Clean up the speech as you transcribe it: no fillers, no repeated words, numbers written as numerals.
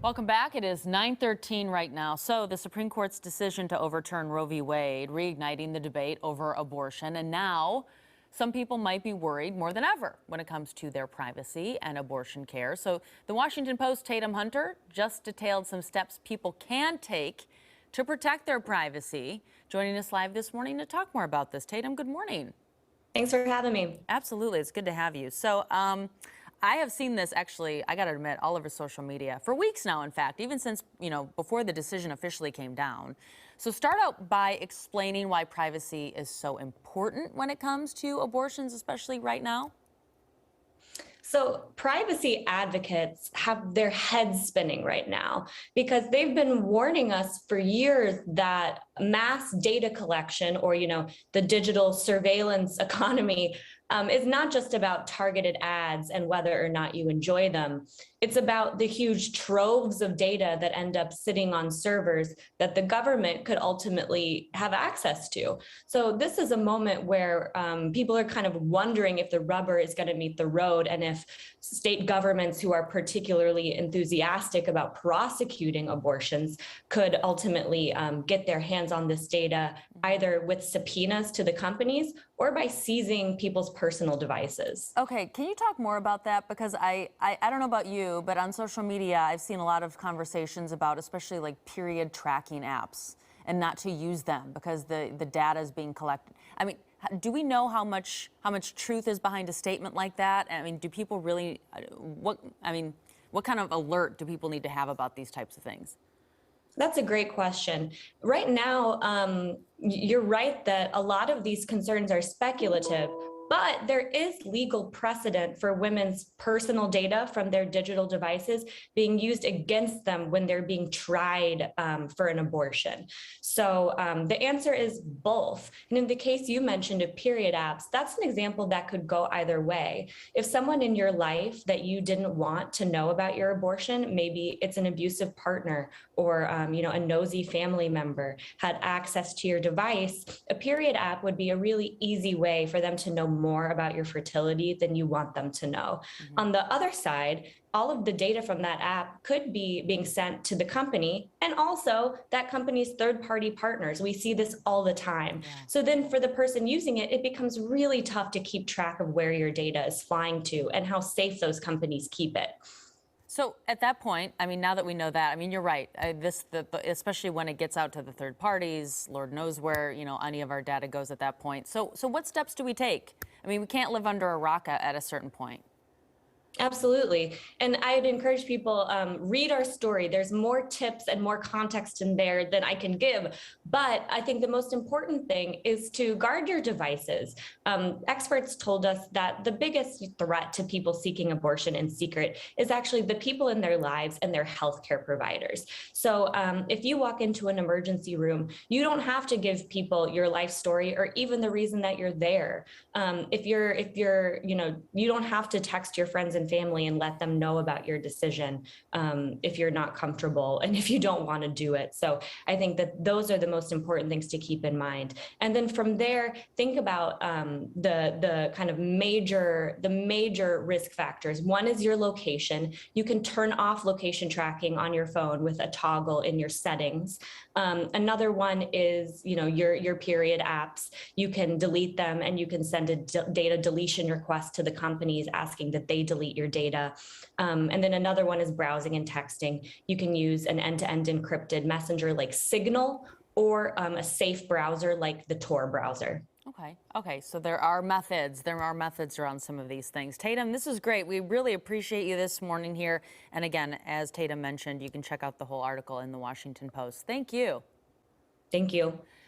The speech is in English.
Welcome back. It is 9:13 right now. So the Supreme Court's decision to overturn Roe v. Wade, reigniting the debate over abortion. And now some people might be worried more than ever when it comes to their privacy and abortion care. So the Washington Post's Tatum Hunter just detailed some steps people can take to protect their privacy. Joining us live this morning to talk more about this. Tatum, good morning. Thanks for having me. Absolutely. It's good to have you. So, I have seen this actually, I got to admit, all over social media for weeks now, in fact, even since, before the decision officially came down. So start out by explaining why privacy is so important when it comes to abortions, especially right now. So, privacy advocates have their heads spinning right now because they've been warning us for years that mass data collection or, the digital surveillance economy is not just about targeted ads and whether or not you enjoy them. It's about the huge troves of data that end up sitting on servers that the government could ultimately have access to. So this is a moment where people are kind of wondering if the rubber is going to meet the road and if state governments who are particularly enthusiastic about prosecuting abortions could ultimately get their hands on this data, either with subpoenas to the companies or by seizing people's personal devices. Okay, can you talk more about that? Because I don't know about you, but on social media, I've seen a lot of conversations about especially like period tracking apps and not to use them because the data is being collected. I mean, do we know how much truth is behind a statement like that? I mean, do people really, what kind of alert do people need to have about these types of things? That's a great question. Right now, you're right that a lot of these concerns are speculative, but there is legal precedent for women's personal data from their digital devices being used against them when they're being tried for an abortion. So the answer is both. And in the case you mentioned of period apps, that's an example that could go either way. If someone in your life that you didn't want to know about your abortion, maybe it's an abusive partner or a nosy family member had access to your device, a period app would be a really easy way for them to know more about your fertility than you want them to know. Mm-hmm. On the other side, all of the data from that app could be being sent to the company and also that company's third-party partners. We see this all the time. Yeah. So then for the person using it, it becomes really tough to keep track of where your data is flying to and how safe those companies keep it. So at that point, I mean, now that we know that, I mean, you're right. Especially when it gets out to the third parties, Lord knows where, any of our data goes at that point. So what steps do we take? I mean, we can't live under a rock at a certain point. Absolutely. And I'd encourage people, read our story. There's more tips and more context in there than I can give. But I think the most important thing is to guard your devices. Experts told us that the biggest threat to people seeking abortion in secret is actually the people in their lives and their healthcare providers. So if you walk into an emergency room, you don't have to give people your life story or even the reason that you're there. If you're, you don't have to text your friends and family and let them know about your decision if you're not comfortable and if you don't want to do it. So I think that those are the most important things to keep in mind. And then from there, think about the kind of major risk factors. One is your location. You can turn off location tracking on your phone with a toggle in your settings. Another one is, your period apps. You can delete them and you can send a data deletion request to the companies asking that they delete your data. And then another one is browsing and texting. You can use an end-to-end encrypted messenger like Signal or a safe browser like the Tor browser. Okay. So there are methods around some of these things. Tatum, this is great. We really appreciate you this morning here. And again, as Tatum mentioned, you can check out the whole article in the Washington Post. Thank you. Thank you.